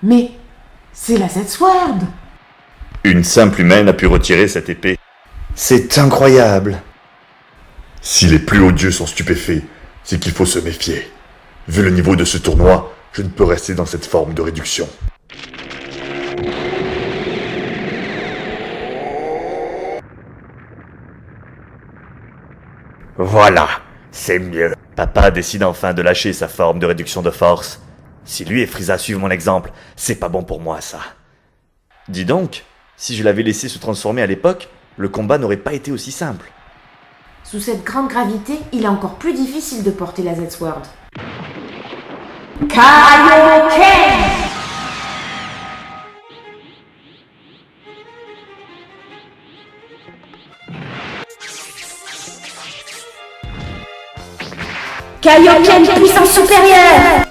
Mais c'est la Z-Sword. Une simple humaine a pu retirer cette épée. C'est incroyable. Si les plus hauts dieux sont stupéfaits, c'est qu'il faut se méfier. Vu le niveau de ce tournoi, je ne peux rester dans cette forme de réduction. Voilà, c'est mieux. Papa décide enfin de lâcher sa forme de réduction de force. Si lui et Frieza suivent mon exemple, c'est pas bon pour moi ça. Dis donc, si je l'avais laissé se transformer à l'époque, le combat n'aurait pas été aussi simple. Sous cette grande gravité, il est encore plus difficile de porter la Z-Sword. Kaioken! Kaioken puissance supérieure!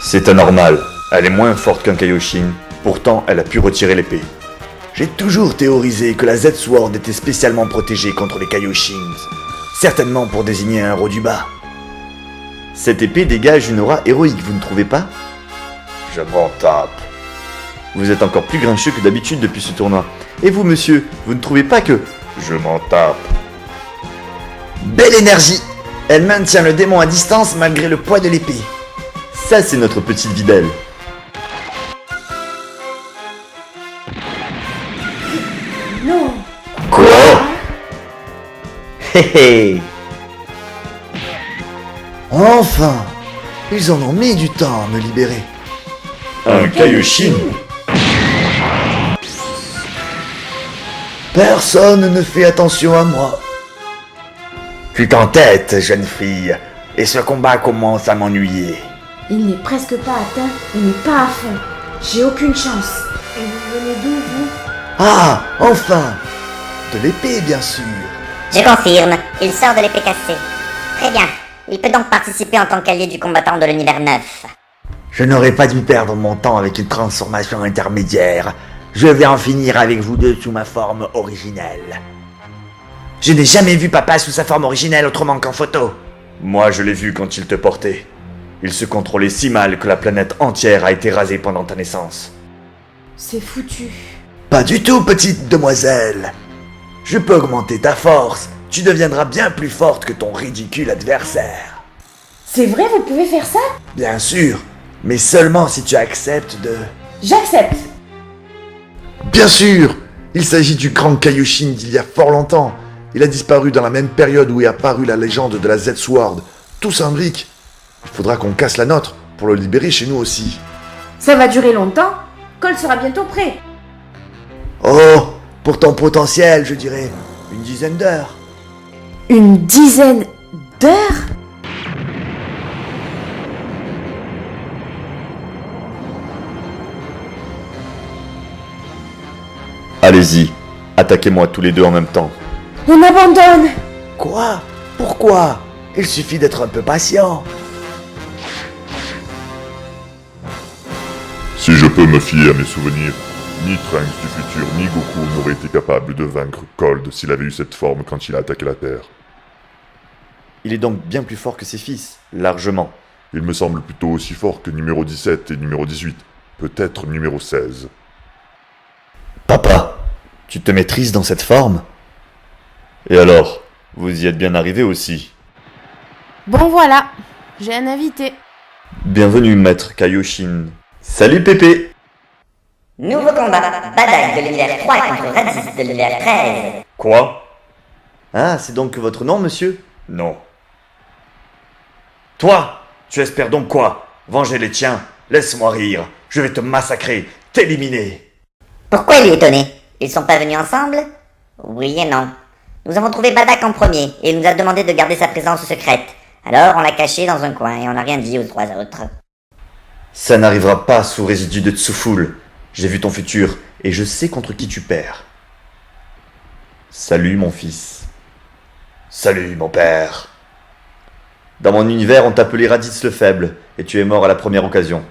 C'est anormal. Elle est moins forte qu'un Kaioshin. Pourtant, elle a pu retirer l'épée. J'ai toujours théorisé que la Z-Sword était spécialement protégée contre les Kaioshins. Certainement pour désigner un héros du bas. Cette épée dégage une aura héroïque, vous ne trouvez pas? Je m'en tape. Vous êtes encore plus grincheux que d'habitude depuis ce tournoi. Et vous, monsieur, vous ne trouvez pas que... Je m'en tape. Belle énergie! Elle maintient le démon à distance malgré le poids de l'épée. Ça, c'est notre petite Videl. Non! Quoi? Hé hé! Enfin! Ils en ont mis du temps à me libérer. Un Kaioshin? Personne ne fait attention à moi. Tu t'entêtes, jeune fille, et ce combat commence à m'ennuyer. Il n'est presque pas atteint, il n'est pas à fond. J'ai aucune chance. Et vous venez d'où, vous? Ah, enfin! De l'épée, bien sûr. Je confirme, il sort de l'épée cassée. Très bien, il peut donc participer en tant qu'allié du combattant de l'univers 9. Je n'aurais pas dû perdre mon temps avec une transformation intermédiaire. Je vais en finir avec vous deux sous ma forme originelle. Je n'ai jamais vu papa sous sa forme originelle autrement qu'en photo. Moi, je l'ai vu quand il te portait. Il se contrôlait si mal que la planète entière a été rasée pendant ta naissance. C'est foutu. Pas du tout, petite demoiselle. Je peux augmenter ta force. Tu deviendras bien plus forte que ton ridicule adversaire. C'est vrai, vous pouvez faire ça? Bien sûr, mais seulement si tu acceptes de... J'accepte. Bien sûr! Il s'agit du grand Kaioshin d'il y a fort longtemps. Il a disparu dans la même période où est apparue la légende de la Z-Sword. Tout s'imbrique. Il faudra qu'on casse la nôtre pour le libérer chez nous aussi. Ça va durer longtemps. Cole sera bientôt prêt. Oh, pour ton potentiel, je dirais une dizaine d'heures. Une dizaine d'heures? Allez-y, attaquez-moi tous les deux en même temps. On abandonne. Quoi? Pourquoi? Il suffit d'être un peu patient. Si je peux me fier à mes souvenirs, ni Trunks du futur ni Goku n'auraient été capables de vaincre Cold s'il avait eu cette forme quand il a attaqué la Terre. Il est donc bien plus fort que ses fils, largement. Il me semble plutôt aussi fort que numéro 17 et numéro 18, peut-être numéro 16. Papa, tu te maîtrises dans cette forme? Et alors, vous y êtes bien arrivé aussi? Bon voilà, j'ai un invité. Bienvenue, maître Kaioshin. Salut Pépé! Nouveau combat, Badaï de l'univers 3 contre Raditz de l'univers 13. Quoi? Ah, c'est donc votre nom, monsieur? Non. Toi, tu espères donc quoi? Venger les tiens? Laisse-moi rire. Je vais te massacrer, t'éliminer. Pourquoi il est étonné? Ils sont pas venus ensemble? Oui et non. Nous avons trouvé Badak en premier et il nous a demandé de garder sa présence secrète. Alors on l'a caché dans un coin et on n'a rien dit aux trois autres. Ça n'arrivera pas sous résidu de Tsuful. J'ai vu ton futur et je sais contre qui tu perds. Salut mon fils. Salut mon père. Dans mon univers, on t'appelait Raditz le Faible et tu es mort à la première occasion.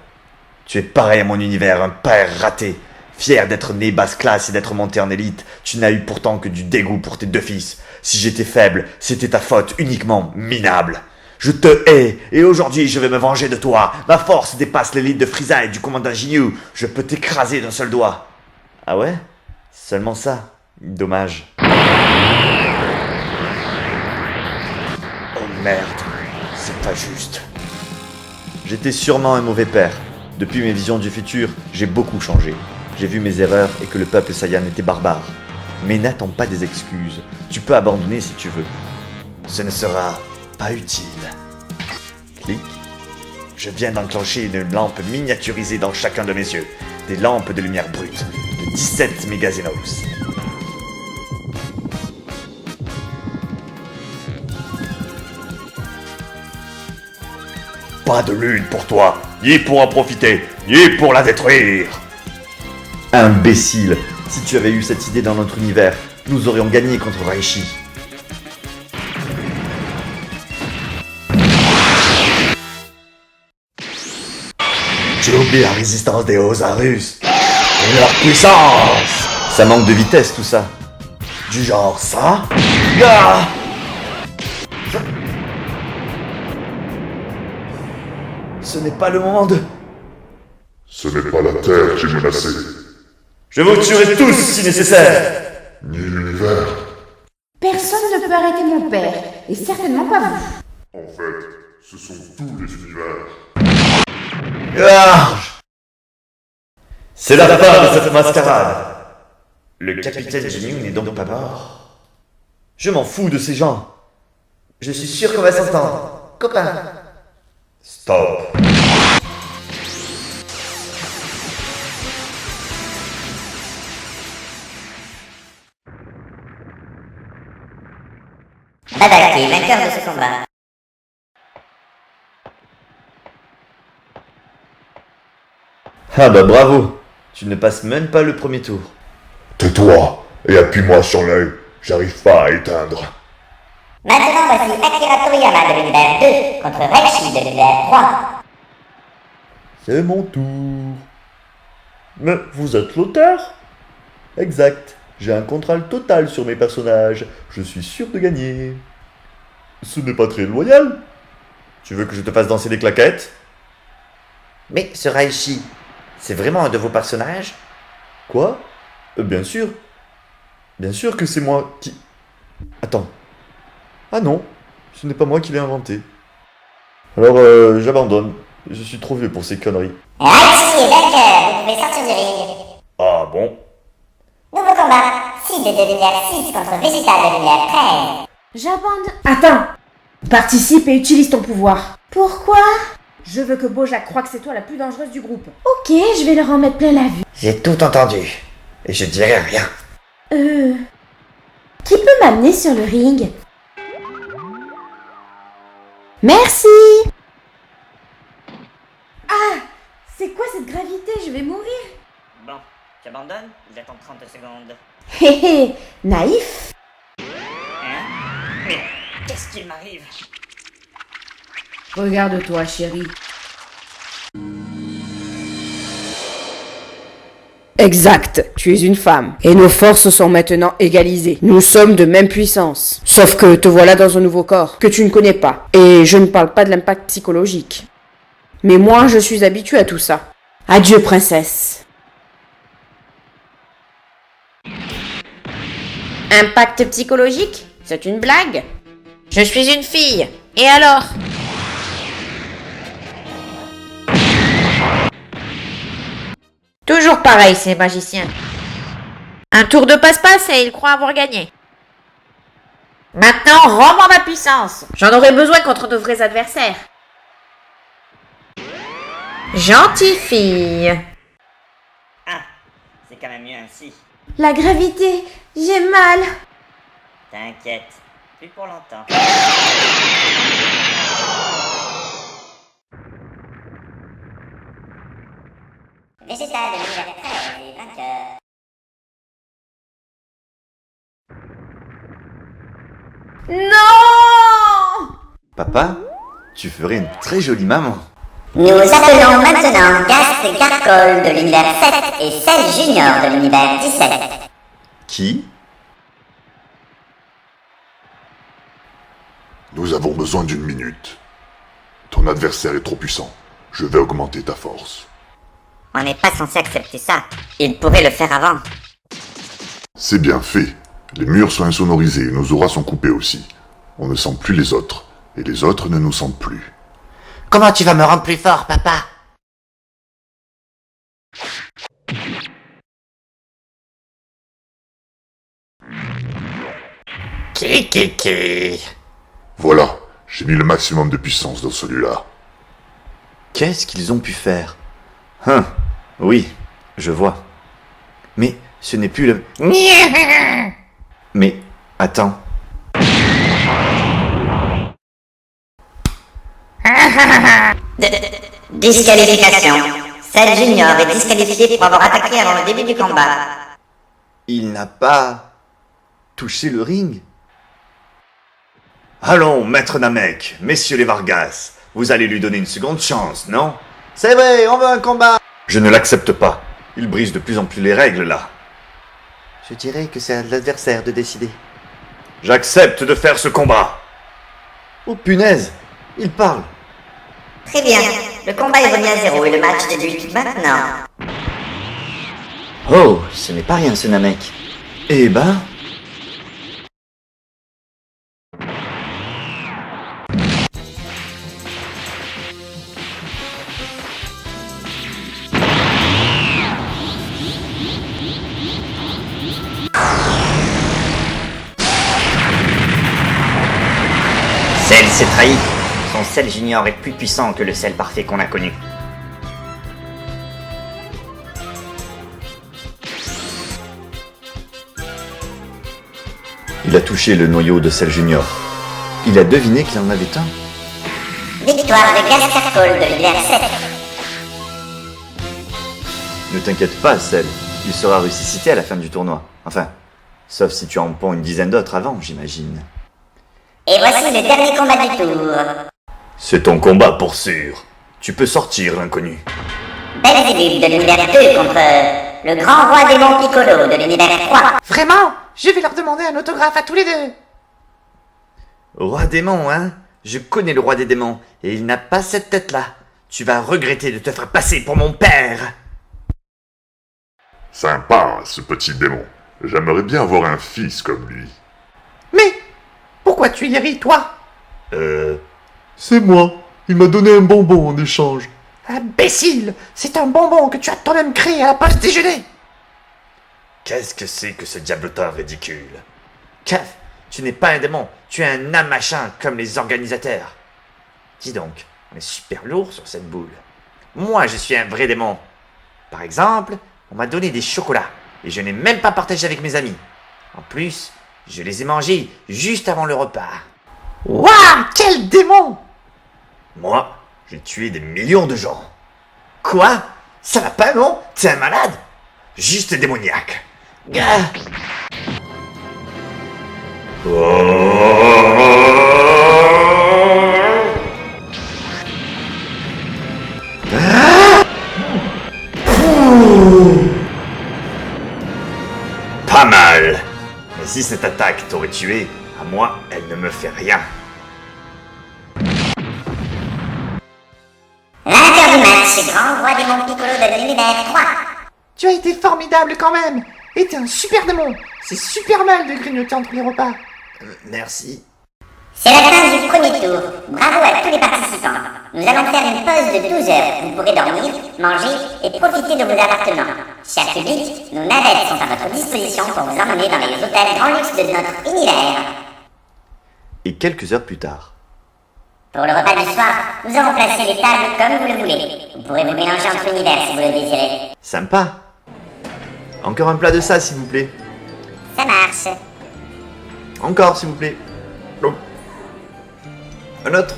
Tu es pareil à mon univers, un père raté. Fier d'être né basse classe et d'être monté en élite, tu n'as eu pourtant que du dégoût pour tes deux fils. Si j'étais faible, c'était ta faute uniquement, minable. Je te hais, et aujourd'hui je vais me venger de toi. Ma force dépasse l'élite de Frieza et du commandant Ginyu. Je peux t'écraser d'un seul doigt. Ah ouais? Seulement ça? Dommage. Oh merde, c'est pas juste. J'étais sûrement un mauvais père. Depuis mes visions du futur, j'ai beaucoup changé. J'ai vu mes erreurs et que le peuple Saiyan était barbare. Mais n'attends pas des excuses. Tu peux abandonner si tu veux. Ce ne sera pas utile. Clic. Je viens d'enclencher une lampe miniaturisée dans chacun de mes yeux. Des lampes de lumière brute de 17 mégazenos. Pas de lune pour toi, ni pour en profiter, ni pour la détruire. Imbécile, si tu avais eu cette idée dans notre univers, nous aurions gagné contre Raichi. Tu oublies la résistance des Ozarus et leur puissance. Ça manque de vitesse tout ça. Du genre ça. Ah. Ce n'est pas le moment de... Ce n'est pas la Terre qui est menacée, Je vous tuerai tous si nécessaire. ni l'univers. Personne ne peut arrêter mon père, et certainement pas vous. En fait, ce sont tous les univers. Ah. C'est la fin de cette mascarade. Le capitaine Ginyu n'est donc pas mort. Je m'en fous de ces gens. Je suis sûr qu'on va s'entendre. Copain. Stop. Badak est vainqueur de ce combat. Ah bah bravo. Tu ne passes même pas le premier tour. Tais-toi et appuie-moi sur l'œil. J'arrive pas à éteindre. Maintenant, voici Akira Toriyama de l'univers 2 contre Reishi de l'univers 3. C'est mon tour. Mais vous êtes l'auteur? Exact. J'ai un contrôle total sur mes personnages. Je suis sûr de gagner. Ce n'est pas très loyal. Tu veux que je te fasse danser des claquettes? Mais ce Raichi, c'est vraiment un de vos personnages? Quoi? Bien sûr. Bien sûr que c'est moi qui... Attends. Ah non, ce n'est pas moi qui l'ai inventé. Alors, j'abandonne. Je suis trop vieux pour ces conneries. Reishi est vainqueur, vous pouvez sortir du ring. Ah bon? Nouveau combat, Sid de l'univers 6 contre Vegeta de l'univers 13. J'abandonne. Attends. Participe et utilise ton pouvoir. Pourquoi? Je veux que Bojack croie que c'est toi la plus dangereuse du groupe. Ok, je vais leur en mettre plein la vue. J'ai tout entendu. Et je dirai rien. Qui peut m'amener sur le ring? Merci. Ah, c'est quoi cette gravité? Je vais mourir. Bon, tu abandonnes? J'attends 30 secondes. Hé hé, naïf. Hein? Mais qu'est-ce qu'il m'arrive? Regarde-toi, chérie. Exact, tu es une femme. Et nos forces sont maintenant égalisées. Nous sommes de même puissance. Sauf que te voilà dans un nouveau corps, que tu ne connais pas. Et je ne parle pas de l'impact psychologique. Mais moi, je suis habituée à tout ça. Adieu, princesse. Impact psychologique? C'est une blague? Je suis une fille. Et alors? Toujours pareil, ces magiciens. Un tour de passe-passe et ils croient avoir gagné. Maintenant, rends-moi ma puissance. J'en aurai besoin contre de vrais adversaires. Gentille fille. Ah, c'est quand même mieux ainsi. La gravité, j'ai mal. T'inquiète, plus pour longtemps. Vegeta de l'univers 13 est vainqueur. Non! Papa, tu ferais une très jolie maman. Nous appelons maintenant Gast Garcol de l'univers 7 et Cell Junior de l'univers 17. Qui? Nous avons besoin d'une minute. Ton adversaire est trop puissant. Je vais augmenter ta force. On n'est pas censé accepter ça. Il pourrait le faire avant. C'est bien fait. Les murs sont insonorisés et nos auras sont coupées aussi. On ne sent plus les autres. Et les autres ne nous sentent plus. Comment tu vas me rendre plus fort, papa? Qui. Voilà, j'ai mis le maximum de puissance dans celui-là. Qu'est-ce qu'ils ont pu faire? Oui, je vois. Mais ce n'est plus le... Mais, attends. Disqualification. Cell Junior est disqualifié pour avoir attaqué avant le début du combat. Il n'a pas touché le ring? Allons, maître Namek, messieurs les Vargas, vous allez lui donner une seconde chance, non? C'est vrai, on veut un combat. Je ne l'accepte pas. Il brise de plus en plus les règles, là. Je dirais que c'est à l'adversaire de décider. J'accepte de faire ce combat. Oh punaise, il parle. Très bien. Le combat est remis à 0 et le match débute maintenant. Oh, ce n'est pas rien ce Namek. Eh ben... Cell s'est trahi. Son Cell Junior est plus puissant que le Cell parfait qu'on a connu. Il a touché le noyau de Cell Junior. Il a deviné qu'il en avait un. Victoire de Gascarcol de l'hiver 7. Ne t'inquiète pas, Cell. Il sera ressuscité à la fin du tournoi. Enfin, sauf si tu en ponds une dizaine d'autres avant, j'imagine. Et voici le dernier combat du tour. C'est ton combat pour sûr. Tu peux sortir, l'inconnu. Belzébuth de l'univers 2 contre le grand roi démon Piccolo de l'univers 3. Vraiment? Je vais leur demander un autographe à tous les deux. Roi démon, hein? Je connais le roi des démons, et il n'a pas cette tête-là. Tu vas regretter de te faire passer pour mon père. Sympa, ce petit démon. J'aimerais bien avoir un fils comme lui. Mais pourquoi tu y ris, toi? C'est moi. Il m'a donné un bonbon en échange. Imbécile! C'est un bonbon que tu as toi-même créé à la pause déjeuner. Qu'est-ce que c'est que ce diablotin ridicule? Kev, tu n'es pas un démon, tu es un âme machin comme les organisateurs. Dis donc, on est super lourd sur cette boule. Moi, je suis un vrai démon. Par exemple, on m'a donné des chocolats et je n'ai même pas partagé avec mes amis. En plus, je les ai mangés juste avant le repas. Waouh! Quel démon! Moi, j'ai tué des millions de gens. Quoi? Ça va pas, non? T'es un malade? Juste démoniaque. Ah. Pas mal. Mais si cette attaque t'aurait tué, à moi, elle ne me fait rien. Vainqueur du match, grand roi démon Piccolo de l'univers 3. Tu as été formidable quand même. Et t'es un super démon. C'est super mal de grignoter entre les repas. Merci. C'est la fin du premier tour. Bravo à tous les participants. Nous allons faire une pause de 12 heures. Vous pourrez dormir, manger et profiter de vos appartements. Cher public, nos navettes sont à votre disposition pour vous emmener dans les hôtels grand luxe de notre univers. Et quelques heures plus tard. Pour le repas du soir, nous avons placé les tables comme vous le voulez. Vous pourrez vous mélanger entre univers si vous le désirez. Sympa. Encore un plat de ça, s'il vous plaît. Ça marche. Encore, s'il vous plaît. Oh. Un autre.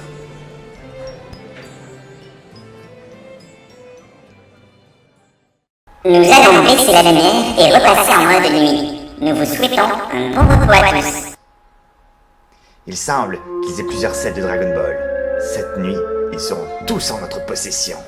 Nous allons baisser la lumière et repasser en mode nuit. Nous vous souhaitons un bon repos à tous. Il semble qu'ils aient plusieurs sets de Dragon Ball. Cette nuit, ils seront tous en notre possession.